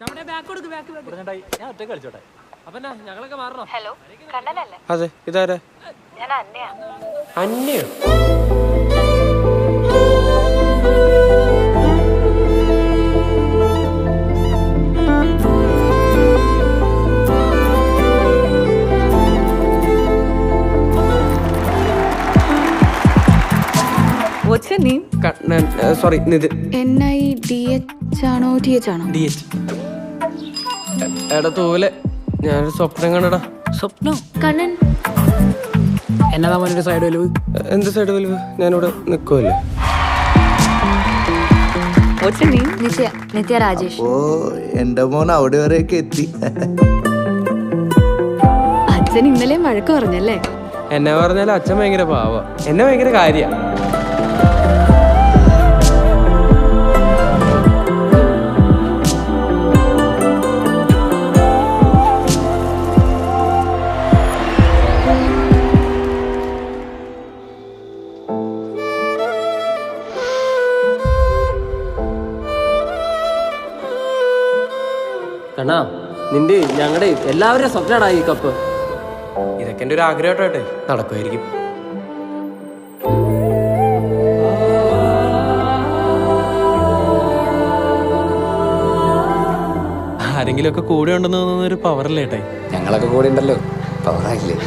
ഞാൻ ഒറ്റ കളിച്ചോട്ടെ. ഞങ്ങളൊക്കെ മാറണോ? ഹലോ, കണ്ണനല്ലേ? അതെ, ഇതാരാ? ഞാൻ അന്നയാ. അന്നയോ? What's your name? Kannan, sorry, Nithin. NIDH ആണോ TH ആണോ? DH. എടാ തൂവലെ, ഞാനൊരു സ്വപ്നം കാണടാ. സ്വപ്നം കണ്ണൻ. എന്നതാ മോനൊരു സൈഡ് വലിവ്? എന്ത് സൈഡ് വലിവ്? ഞാനിവിടെ നിൽക്കുമല്ലേ. What's your name? നിത്യ രാജേഷ്. ഓ, എന്റെ മോൻ അവിടെ വരെയൊക്കെ എത്തി. അച്ഛൻ ഇന്നലെ വഴക്ക് പറഞ്ഞല്ലേ? എന്നെ പറഞ്ഞാൽ അച്ഛൻ ഭയങ്കര പാവ, എന്നെ ഭയങ്കര കാര്യ. കണ്ണാ, നിന്റെ ഞങ്ങളുടെ എല്ലാവരുടെയും സ്വപ്നടാ ഈ കപ്പ്. ഇതൊക്കെ എൻ്റെ ഒരു ആഗ്രഹമായിട്ടെ നടക്കുമായിരിക്കും. ആരെങ്കിലും ഒക്കെ കൂടെ ഉണ്ടെന്ന് തോന്നുന്ന ഒരു പവറല്ലേ ഏട്ടായി? ഞങ്ങളൊക്കെ കൂടെ ഉണ്ടല്ലോ, പവറായില്ലേ?